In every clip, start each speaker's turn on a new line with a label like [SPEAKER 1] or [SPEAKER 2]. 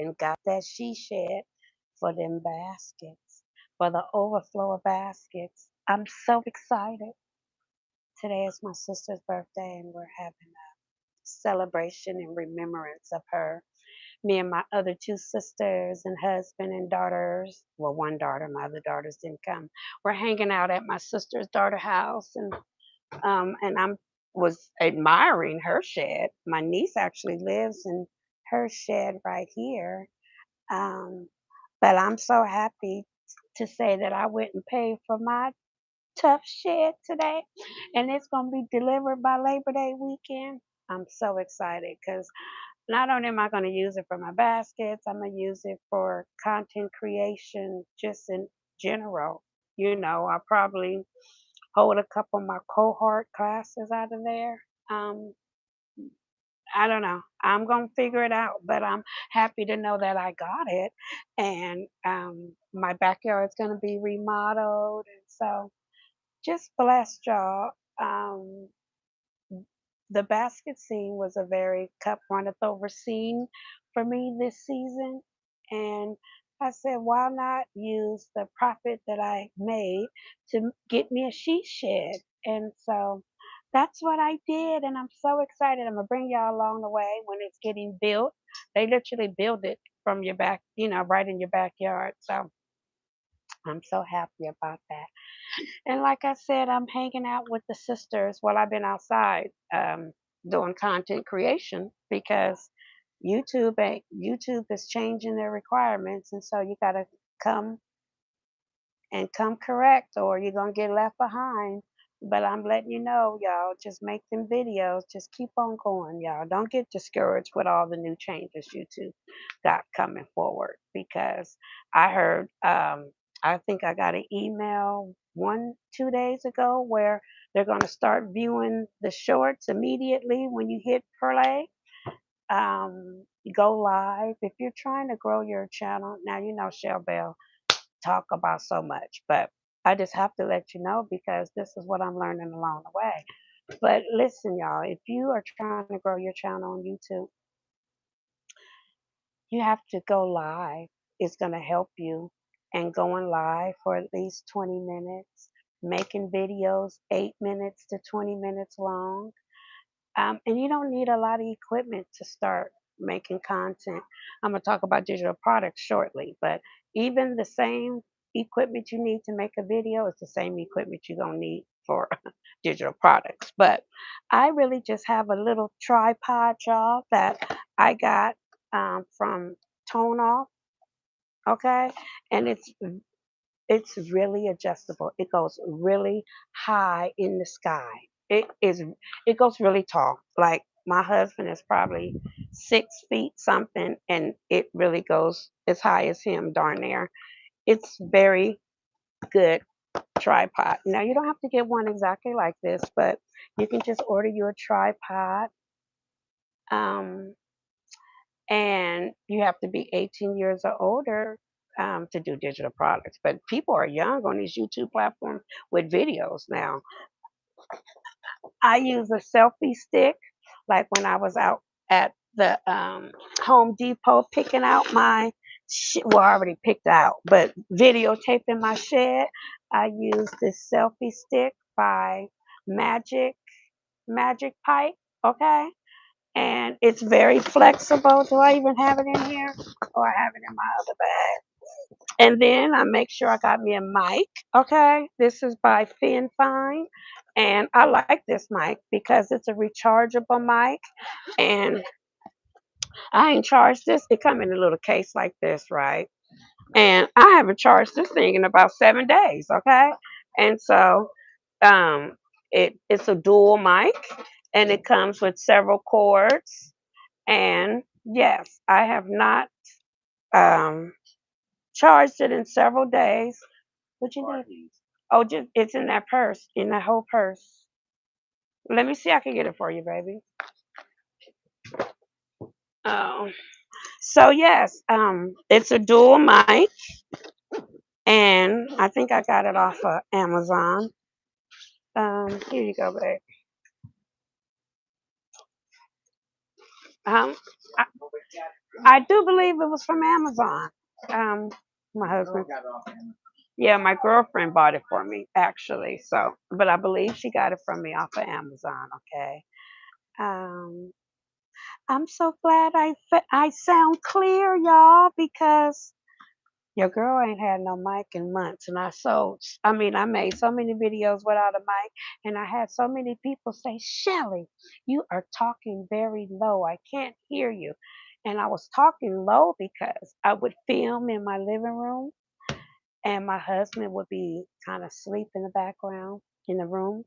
[SPEAKER 1] and got that she shed for them baskets, for the overflow of baskets. I'm so excited. Today is my sister's birthday, and we're having a celebration in remembrance of her. Me and my other two sisters and husband and daughters, well, one daughter, my other daughters didn't come. We're hanging out at my sister's daughter house, and I'm was admiring her shed. My niece actually lives in her shed right here. Um, but I'm so happy to say that I went and paid for my tough shed today, and it's gonna be delivered by Labor Day weekend. I'm so excited because not only am I going to use it for my baskets, I'm going to use it for content creation just in general. I'll probably hold a couple of my cohort classes out of there. Um, I don't know. I'm going to figure it out, but I'm happy to know that I got it. And my backyard is going to be remodeled. And so just blessed y'all. Um, the basket scene was a very cup runneth over scene for me this season. And I said, why not use the profit that I made to get me a sheet shed? And so that's what I did. And I'm so excited. I'm going to bring y'all along the way when it's getting built. They literally build it from your back, right in your backyard. So I'm so happy about that. And like I said, I'm hanging out with the sisters. Well, I've been outside doing content creation because YouTube is changing their requirements, and so you got to come come correct, or you're gonna get left behind. But I'm letting you know, y'all, just make them videos. Just keep on going, y'all. Don't get discouraged with all the new changes YouTube got coming forward because I heard, I think I got an email 2 days ago where they're going to start viewing the shorts immediately when you hit play. Go live. If you're trying to grow your channel, now you know Shell Bell talk about so much, but I just have to let you know because this is what I'm learning along the way. But listen, y'all, if you are trying to grow your channel on YouTube, you have to go live. It's going to help you. And going live for at least 20 minutes, making videos 8 minutes to 20 minutes long. And you don't need a lot of equipment to start making content. I'm going to talk about digital products shortly, but even the same equipment you need to make a video is the same equipment you're going to need for digital products. But I really just have a little tripod, y'all, that I got from Tone Off, okay? And it's really adjustable. It goes really high in the sky. It goes really tall. Like my husband is probably 6 feet something, and it really goes as high as him darn near. It's very good tripod. Now you don't have to get one exactly like this, but you can just order you a tripod. Um, and you have to be 18 years or older to do digital products. But people are young on these YouTube platforms with videos now. I use a selfie stick, like when I was out at the Home Depot picking out my, well, I already picked out, but videotaping my shed. I use this selfie stick by Magic Magic Pipe. Okay, and it's very flexible. Do I even have it in here? Or I have it in my other bag. And then I make sure I got me a mic. Okay, this is by Fine, and I like this mic because it's a rechargeable mic, and I ain't charged this. It come in a little case like this, right? And I haven't charged this thing in about 7 days. Okay, and so it's a dual mic, and it comes with several cords. And yes, I have not um, charged it in several days. What you need? Oh, just it's in that purse, in that whole purse. Let me see. I can get it for you, baby. Oh, so yes, it's a dual mic, and I think I got it off of Amazon. Here you go, babe. Um, I, I do believe it was from Amazon. Um, my husband. Yeah, my girlfriend bought it for me actually. So, but I believe she got it from me off of Amazon. Okay. Um, I'm so glad I sound clear, y'all, because your girl ain't had no mic in months, and I made so many videos without a mic, and I had so many people say, Shelly, you are talking very low. I can't hear you. And I was talking low because I would film in my living room, and my husband would be kind of asleep in the background in the room.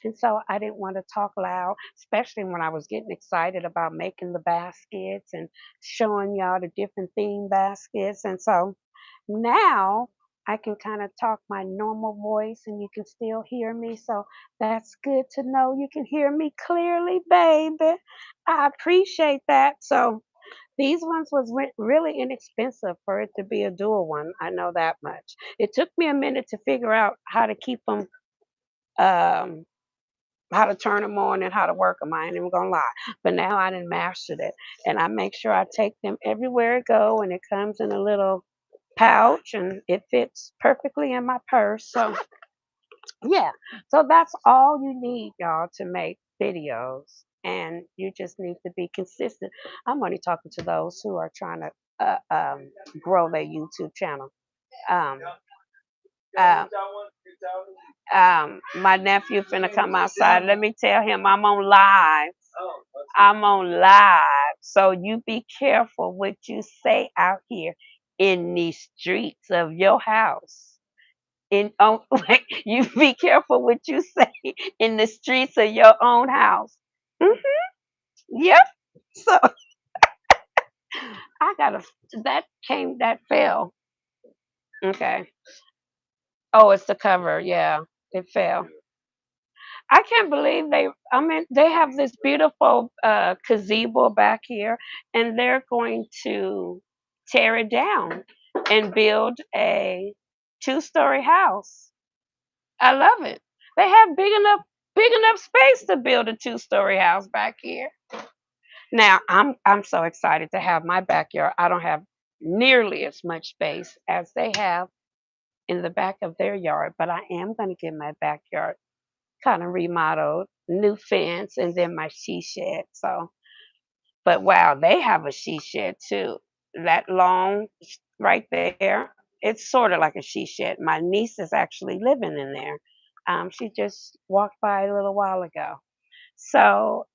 [SPEAKER 1] And so I didn't want to talk loud, especially when I was getting excited about making the baskets and showing y'all the different theme baskets. And so now I can kind of talk my normal voice and you can still hear me. So that's good to know you can hear me clearly, baby. I appreciate that. So these ones was really inexpensive for it to be a dual one. I know that much. It took me a minute to figure out how to keep them, um, how to turn them on and how to work them. I ain't even gonna lie. But now I done mastered it, and I make sure I take them everywhere I go, and it comes in a little pouch, and it fits perfectly in my purse. So yeah, so that's all you need, y'all, to make videos, and you just need to be consistent. I'm only talking to those who are trying to grow their YouTube channel. Um, um, my nephew finna come outside. Let me tell him I'm on live. I'm on live. So you be careful what you say out here in these streets of your house. You be careful what you say in the streets of your own house. Hmm. Yep. So I got a that fell. Okay. Oh, it's the cover. Yeah, it fell. I can't believe they have this beautiful gazebo back here, and they're going to tear it down and build a two-story house. I love it. They have big enough space to build a two-story house back here. Now I'm so excited to have my backyard. I don't have nearly as much space as they have in the back of their yard, but I am going to get my backyard kind of remodeled, new fence, and then my she shed. So, but wow, they have a she shed too. That long right there. It's sort of like a she shed. My niece is actually living in there. She just walked by a little while ago. So,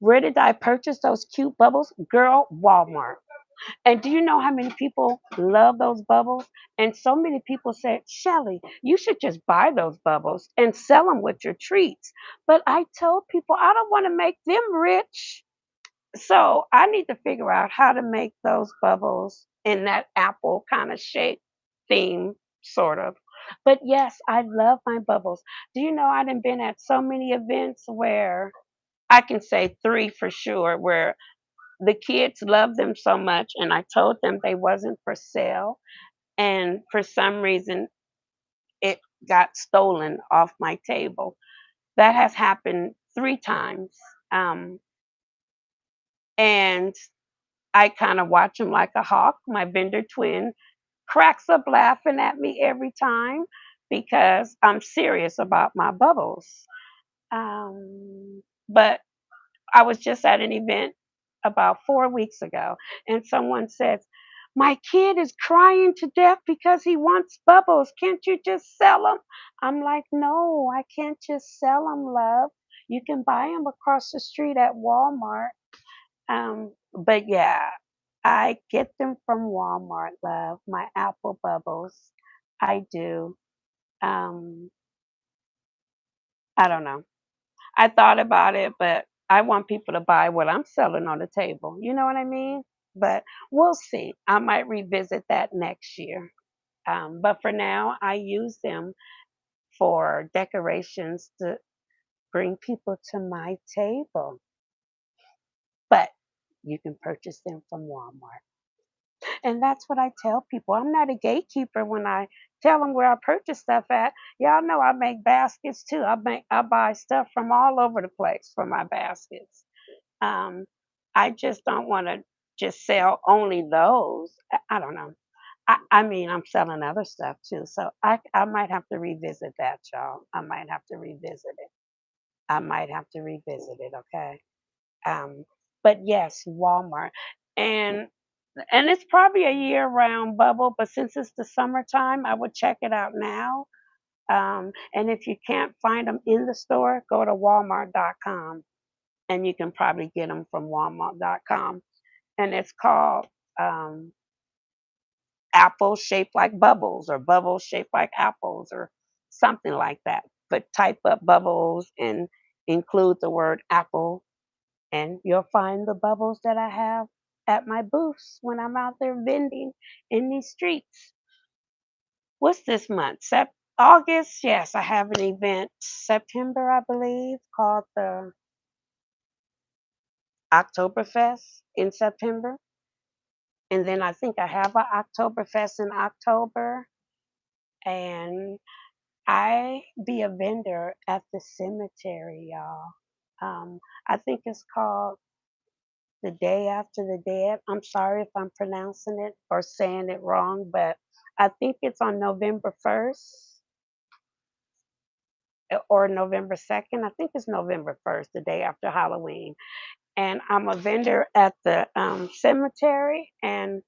[SPEAKER 1] where did I purchase those cute bubbles? Girl, Walmart. And do you know how many people love those bubbles? And so many people said, Shelly, you should just buy those bubbles and sell them with your treats. But I told people I don't want to make them rich. So I need to figure out how to make those bubbles in that apple kind of shape theme, sort of. But yes, I love my bubbles. Do you know I done been at so many events where I can say three for sure, where the kids loved them so much and I told them they wasn't for sale, and for some reason it got stolen off my table. That has happened 3 times. um, and I kind of watch them like a hawk. My vendor twin cracks up laughing at me every time because I'm serious about my bubbles. But I was just at an event about 4 weeks ago, and someone says, my kid is crying to death because he wants bubbles. Can't you just sell them? I'm like, no, I can't just sell them, love. You can buy them across the street at Walmart. But yeah, I get them from Walmart, love. My apple bubbles. I do. Um, I don't know. I thought about it, but I want people to buy what I'm selling on the table. You know what I mean? But we'll see. I might revisit that next year. But for now, I use them for decorations to bring people to my table. But you can purchase them from Walmart. And that's what I tell people. I'm not a gatekeeper when I tell them where I purchase stuff at. Y'all know I make baskets too. I buy stuff from all over the place for my baskets. I just don't want to just sell only those. I don't know. I mean, I'm selling other stuff too, so I might have to revisit that, y'all. I might have to revisit it. I might have to revisit it. Okay. Um, but yes, Walmart, and and it's probably a year-round bubble. But since it's the summertime, I would check it out now. And if you can't find them in the store, go to Walmart.com, and you can probably get them from Walmart.com. And it's called um, apples shaped like bubbles, or bubbles shaped like apples, or something like that. But type up bubbles and include the word apple, and you'll find the bubbles that I have at my booths when I'm out there vending in these streets. What's this month? August? Yes, I have an event. September, I believe, called the Oktoberfest in September. And then I think I have an Oktoberfest in October. And I be a vendor at the cemetery, y'all. I think it's called the Day After the Dead. I'm sorry if I'm pronouncing it or saying it wrong, but I think it's on November 1st or November 2nd. I think it's November 1st, the day after Halloween. And I'm a vendor at the cemetery, and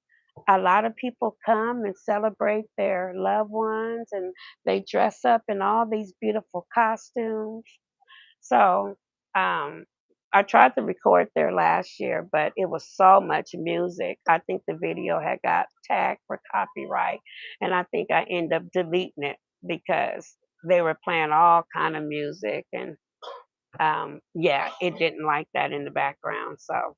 [SPEAKER 1] a lot of people come and celebrate their loved ones, and they dress up in all these beautiful costumes. So um, I tried to record there last year, but it was so much music. I think the video had got tagged for copyright, and I think I ended up deleting it because they were playing all kind of music, and yeah, it didn't like that in the background. So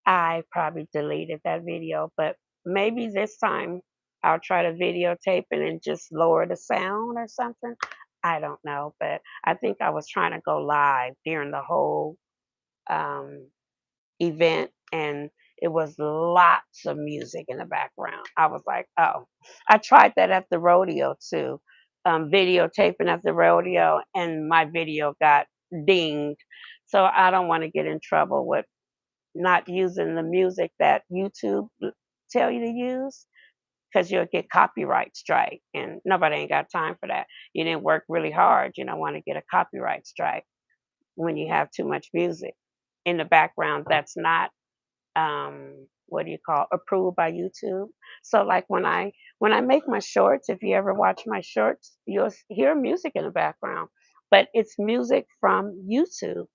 [SPEAKER 1] I probably deleted that video, but maybe this time I'll try to videotape it and just lower the sound or something. I don't know, but I think I was trying to go live during the whole um, event, and it was lots of music in the background. I was like, oh, I tried that at the rodeo too, videotaping at the rodeo, and my video got dinged. So I don't want to get in trouble with not using the music that YouTube tell you to use, because you'll get copyright strike, and nobody ain't got time for that. You didn't work really hard. You don't want to get a copyright strike when you have too much music in the background that's not what do you call, approved by YouTube. So like when I make my shorts, if you ever watch my shorts, you'll hear music in the background, but it's music from YouTube.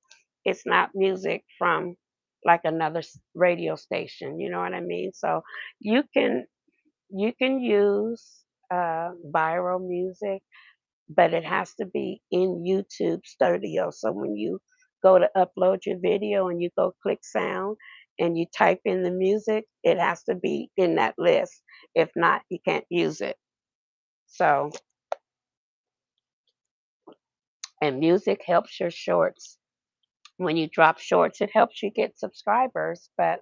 [SPEAKER 1] It's not music from like another radio station. You know what I mean? So you can you can use viral music, but it has to be in YouTube Studio. So when you go to upload your video and you go click sound and you type in the music, it has to be in that list. If not, you can't use it. So, and music helps your shorts. When you drop shorts, it helps you get subscribers, but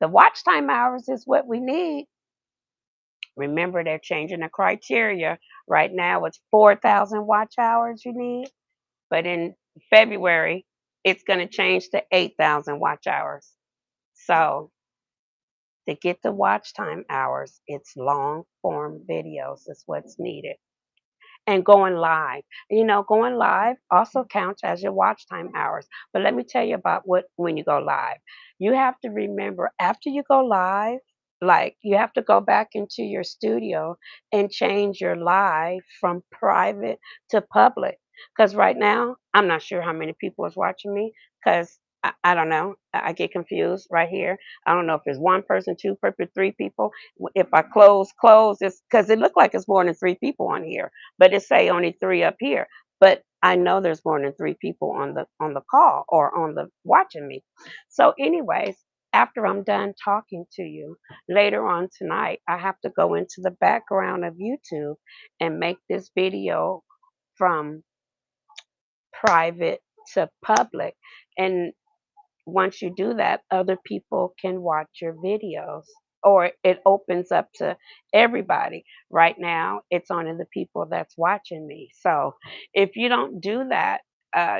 [SPEAKER 1] the watch time hours is what we need. Remember, they're changing the criteria. Right now, it's 4,000 watch hours you need. But in February, it's going to change to 8,000 watch hours. So to get the watch time hours, it's long form videos is what's needed. And going live. Going live also counts as your watch time hours. But let me tell you about what when you go live. You have to remember after you go live, like you have to go back into your studio and change your live from private to public. Because right now, I'm not sure how many people is watching me because I don't know. I get confused right here. I don't know if it's one person, two people, three people. If I close, it's because it looked like it's more than three people on here, but it say only three up here. But I know there's more than three people on the call or on the watching me. So, anyways, after I'm done talking to you later on tonight, I have to go into the background of YouTube and make this video from private to public. And once you do that, other people can watch your videos, or it opens up to everybody. Right now, it's only the people that's watching me. So if you don't do that,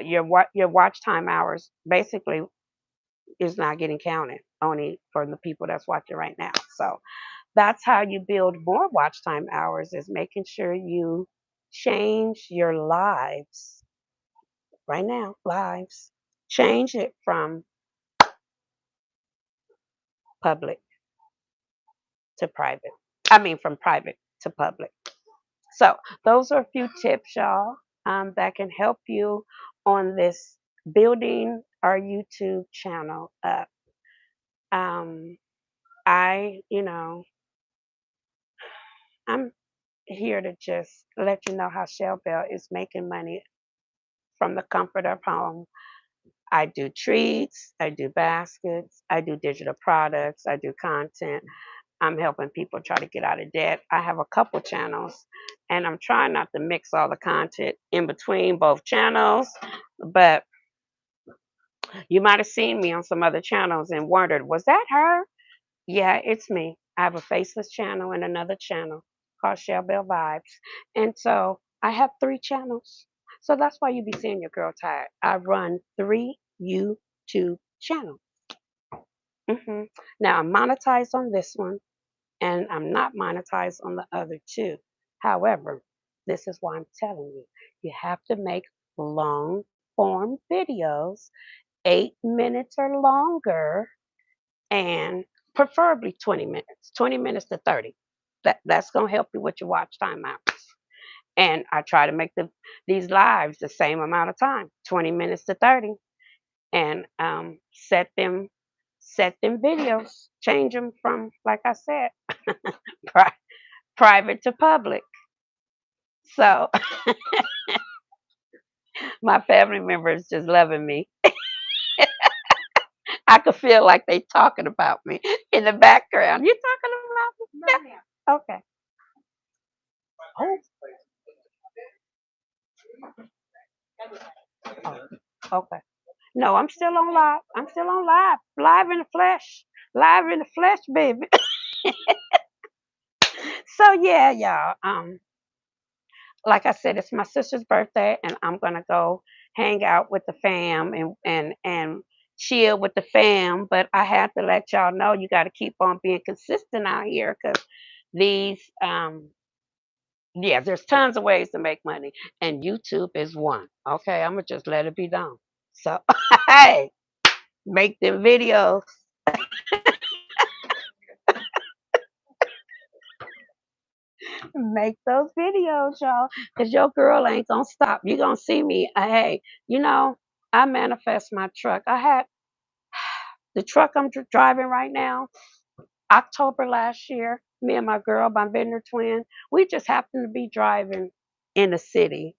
[SPEAKER 1] your watch time hours basically is not getting counted only for the people that's watching right now. So that's how you build more watch time hours, is making sure you change your lives right now, lives. Change it from public to private. I mean, from private to public. So those are a few tips, y'all, that can help you on this building our YouTube channel up. Um, I'm here to just let you know how Shell Bell is making money from the comfort of home. I do treats, I do baskets, I do digital products, I do content. I'm helping people try to get out of debt. I have a couple channels, and I'm trying not to mix all the content in between both channels, but you might have seen me on some other channels and wondered, was that her? Yeah, it's me. I have a faceless channel and another channel called Shell Bell Vibes. And so I have three channels. So that's why you be seeing your girl tired. I run three YouTube channels. hmm Now I'm monetized on this one, and I'm not monetized on the other two. However, this is why I'm telling you, you have to make long form videos, 8 minutes or longer, and preferably 20 minutes, 20 minutes to 30. That's going to help you with your watch time hours. And I try to make these lives the same amount of time, 20 minutes to 30, and set them videos, change them from, like I said, pri- private to public. So my family members just loving me. I could feel like they talking about me in the background. You talking about me? Yeah. Okay. Oh, oh, okay. No, I'm still on live. I'm still on live. Live in the flesh. Live in the flesh, baby. So yeah, y'all. Like I said, it's my sister's birthday, and I'm gonna go hang out with the fam and chill with the fam. But I have to let y'all know you got to keep on being consistent out here, because these yeah, there's tons of ways to make money, and YouTube is one. Okay, I'm gonna just let it be known. So hey, make them videos. Make those videos, y'all, because your girl ain't gonna stop. You're gonna see me. Hey, I manifest my truck. I had the truck I'm driving right now. October last year, me and my girl, my vendor twin, we just happened to be driving in the city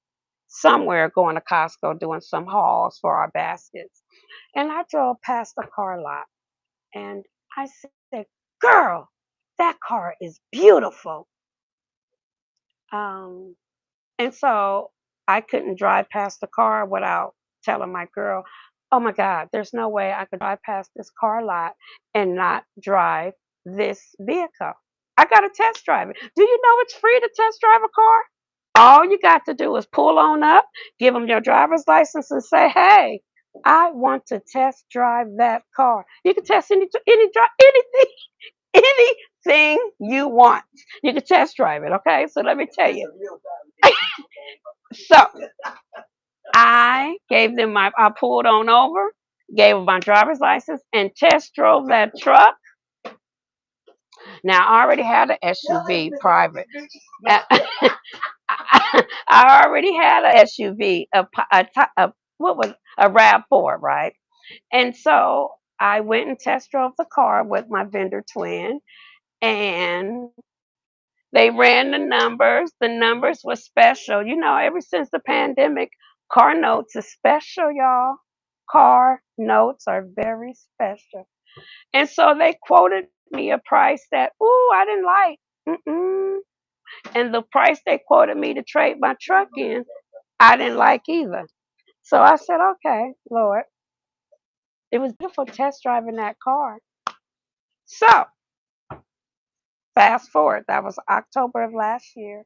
[SPEAKER 1] somewhere, going to Costco, doing some hauls for our baskets. And I drove past a car lot, and I said, "Girl, that car is beautiful." Um, And so I couldn't drive past the car without telling my girl, "Oh my God, there's no way I could drive past this car lot and not drive this vehicle. I got to test drive it." Do you know it's free to test drive a car? All you got to do is pull on up, give them your driver's license, and say, "Hey, I want to test drive that car." You can test anything, anything you want. You can test drive it. Okay, so let me tell you. So I pulled on over, gave them my driver's license, and test drove that truck. Now, I already had an SUV private. I already had an SUV, what was a RAV4, right? And so I went and test drove the car with my vendor twin, and they ran the numbers. The numbers were special. Ever since the pandemic, car notes is special, y'all. Car notes are very special. And so they quoted me a price that, ooh, I didn't like. Mm-mm. And the price they quoted me to trade my truck in, I didn't like either. So I said, okay, Lord, it was beautiful test driving that car. So fast forward, that was October of last year.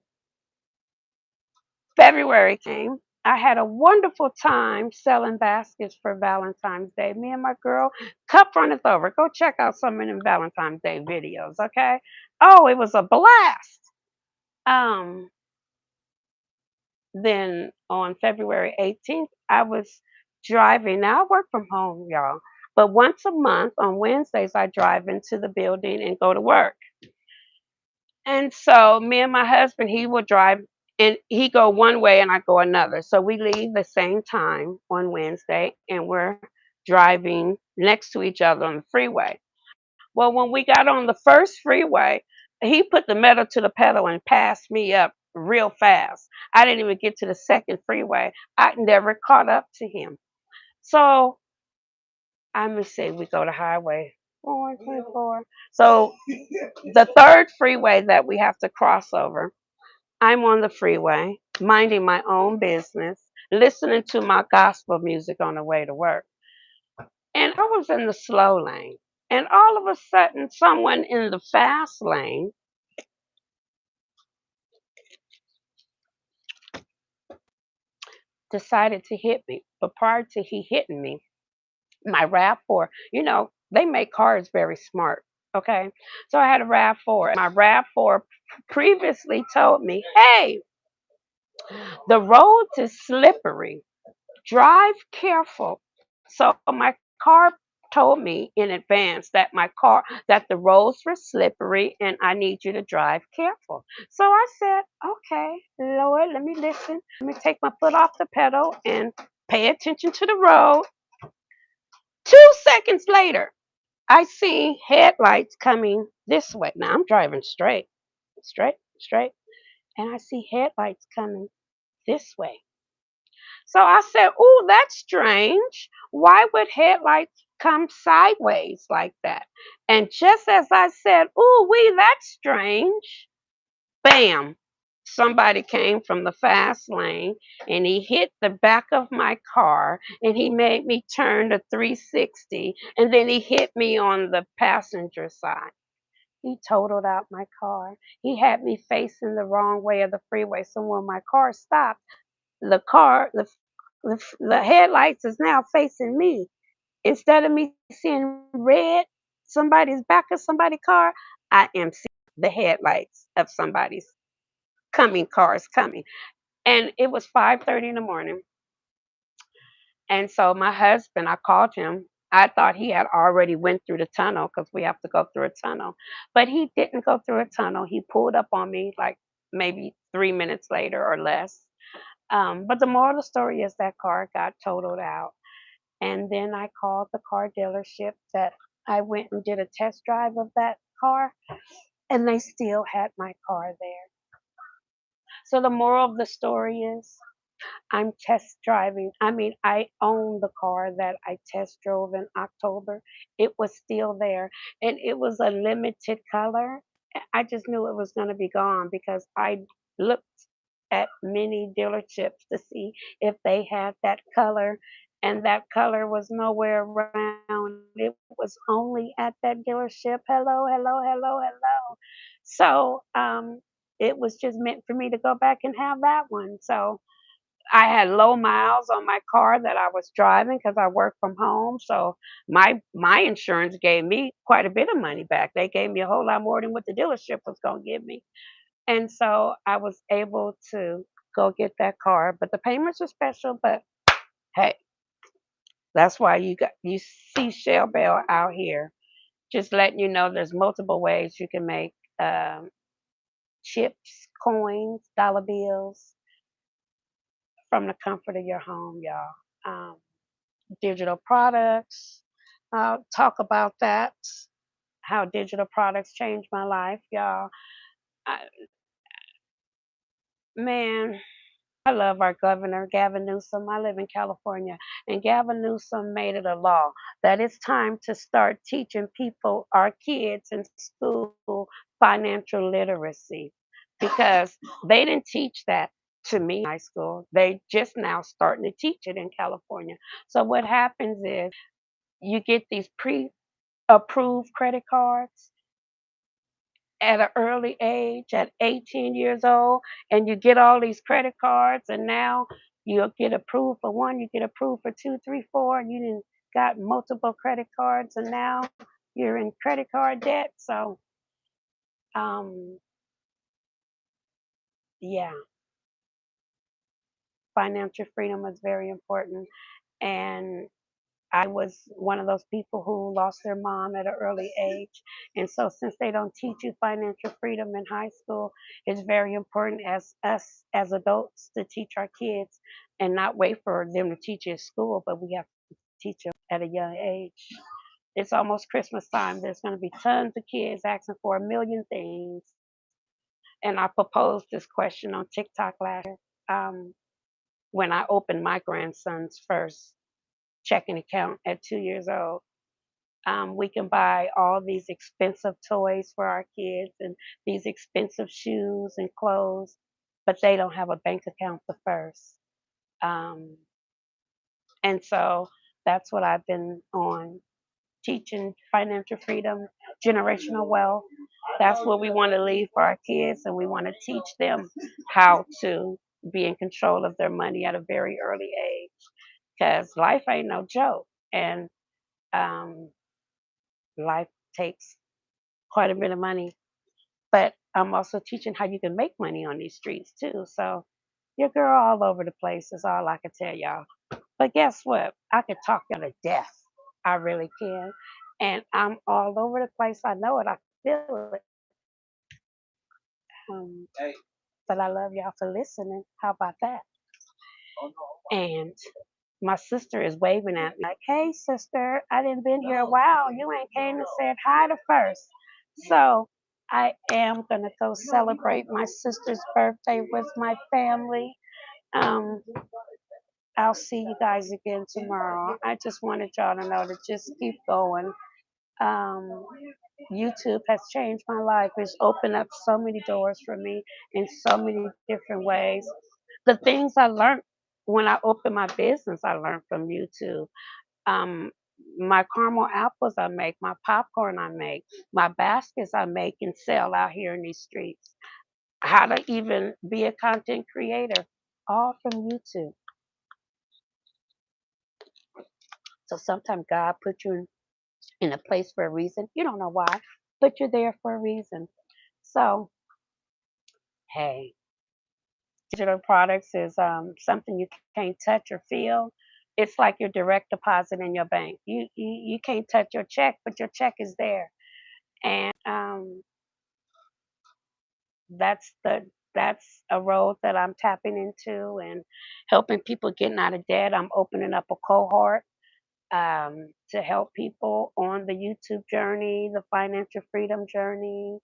[SPEAKER 1] February came. I had a wonderful time selling baskets for Valentine's Day. Me and my girl, cup runneth over. Go check out some of them Valentine's Day videos, okay? Oh, it was a blast. Um, then on February 18th, I was driving. Now I work from home, y'all. But once a month on Wednesdays, I drive into the building and go to work. And so me and my husband, he will drive and he go one way and I go another. So we leave the same time on Wednesday and we're driving next to each other on the freeway. Well, when we got on the first freeway, he put the metal to the pedal and passed me up real fast. I didn't even get to the second freeway. I never caught up to him. So I'm gonna say we go to Highway 424. So the third freeway that we have to cross over, I'm on the freeway, minding my own business, listening to my gospel music on the way to work. And I was in the slow lane. And all of a sudden, someone in the fast lane decided to hit me. But prior to he hitting me, my RAV4, they make cars very smart. Okay. So I had a RAV4. My RAV4 previously told me, hey, the road is slippery. Drive careful. So my car told me in advance that the roads were slippery and I need you to drive careful. So I said, okay, Lord, let me listen. Let me take my foot off the pedal and pay attention to the road. 2 seconds later, I see headlights coming this way. Now I'm driving straight, straight, straight, and I see headlights coming this way. So I said, "Ooh, that's strange. Why would headlights come sideways like that?" And just as I said, "Ooh, that's strange," bam, somebody came from the fast lane and he hit the back of my car and he made me turn to 360 and then he hit me on the passenger side. He totaled out my car. He had me facing the wrong way of the freeway. So when my car stopped, the car, the headlights is now facing me. Instead of me seeing red, somebody's back of somebody's car, I am seeing the headlights of somebody's cars coming. And it was 5:30 in the morning. And so my husband, I called him. I thought he had already went through the tunnel because we have to go through a tunnel. But he didn't go through a tunnel. He pulled up on me like maybe 3 minutes later or less. But the moral of the story is that car got totaled out. And then I called the car dealership that I went and did a test drive of that car, and they still had my car there. So the moral of the story is I'm test driving. I mean, I own the car that I test drove in October. It was still there, and it was a limited color. I just knew it was going to be gone because I looked at many dealerships to see if they had that color, and that color was nowhere around. It was only at that dealership. Hello, hello, hello, hello. So, it was just meant for me to go back and have that one. So, I had low miles on my car that I was driving because I work from home. So my insurance gave me quite a bit of money back. They gave me a whole lot more than what the dealership was going to give me. And so I was able to go get that car. But the payments are special. But hey, that's why you see Shell Bell out here, just letting you know there's multiple ways you can make chips, coins, dollar bills from the comfort of your home, y'all. Digital products. Talk about that. How digital products changed my life, y'all. I, man, I love our governor, Gavin Newsom. I live in California, and Gavin Newsom made it a law that it's time to start teaching people, our kids in school, financial literacy because they didn't teach that to me in high school. They just now starting to teach it in California. So what happens is you get these pre-approved credit cards at an early age, at 18 years old, and you get all these credit cards, and now You'll get approved for one, you get approved for two, three, four, and you done got multiple credit cards, and now you're in credit card debt. So, um, yeah, financial freedom is very important. And I was one of those people who lost their mom at an early age. And so, since they don't teach you financial freedom in high school, it's very important as us as adults to teach our kids and not wait for them to teach it at school, but we have to teach them at a young age. It's almost Christmas time. There's going to be tons of kids asking for a million things. And I proposed this question on TikTok last year when I opened my grandson's first checking account at 2 years old. We can buy all these expensive toys for our kids and these expensive shoes and clothes, but they don't have a bank account the first. Um, and so that's what I've been on teaching financial freedom, generational wealth. That's what we want to leave for our kids, and we want to teach them how to be in control of their money at a very early age because life ain't no joke. And um, life takes quite a bit of money. But I'm also teaching how you can make money on these streets too. So your girl all over the place is all I can tell y'all. But guess what? I can talk y'all to death. I really can. And I'm all over the place. I know it. I feel it. Um, but I love y'all for listening. How about that? And my sister is waving at me like, hey, sister, I didn't been here a while. You ain't came and said hi to first. So I am going to go celebrate my sister's birthday with my family. Um, I'll see you guys again tomorrow. I just wanted y'all to know to just keep going. Um, YouTube has changed my life. It's opened up so many doors for me in so many different ways. The things I learned when I opened my business, I learned from YouTube. Um, my caramel apples I make, my popcorn I make, my baskets I make and sell out here in these streets. How to even be a content creator, all from YouTube. So sometimes God put you in a place for a reason. You don't know why, but you're there for a reason. So, hey, digital products is something you can't touch or feel. It's like your direct deposit in your bank. You can't touch your check, but your check is there. And that's that's a road that I'm tapping into and helping people getting out of debt. I'm opening up a cohort to help people on the YouTube journey, the financial freedom journey.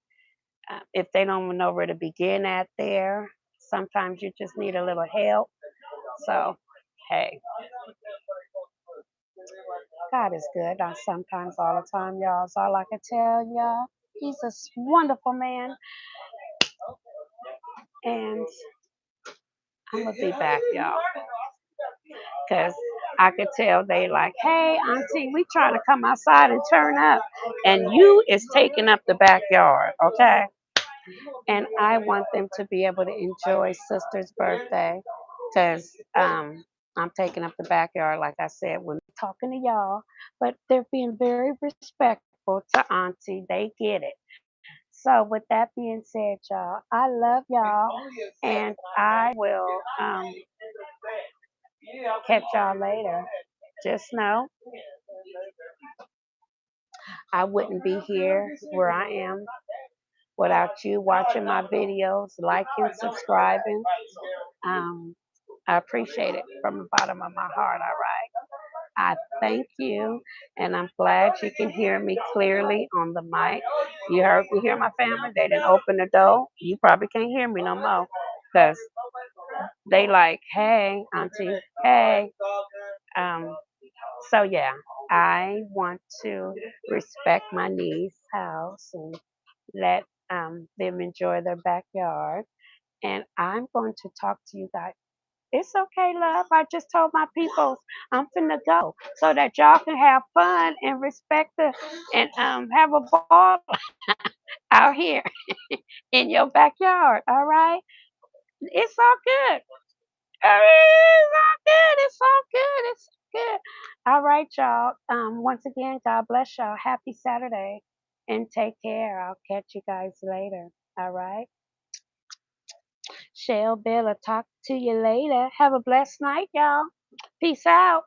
[SPEAKER 1] If they don't know where to begin at there, sometimes you just need a little help. So, hey, God is good. Sometimes all the time, y'all. That's all I can tell y'all. He's a wonderful man, and I'm gonna be back, y'all, because I could tell they like, hey, auntie, we trying to come outside and turn up, and you is taking up the backyard, okay? And I want them to be able to enjoy sister's birthday, because I'm taking up the backyard, like I said, when talking to y'all, but they're being very respectful to auntie. They get it. So with that being said, y'all, I love y'all, and I will catch y'all later. Just know I wouldn't be here where I am without you watching my videos, liking, subscribing. Um, I appreciate it from the bottom of my heart. All right. I thank you, and I'm glad you can hear me clearly on the mic. You hear my family? They didn't open the door. You probably can't hear me no more, because they like, hey, auntie, hey. Um, so yeah, I want to respect my niece's house and let them enjoy their backyard. And I'm going to talk to you guys. It's okay, love. I just told my people I'm finna go so that y'all can have fun and respect the and have a ball out here in your backyard. All right, it's all good. It's all good. It's all good. It's good. All right, y'all. Once again, God bless y'all. Happy Saturday and take care. I'll catch you guys later. All right. Shell Bill, I'll talk to you later. Have a blessed night, y'all. Peace out.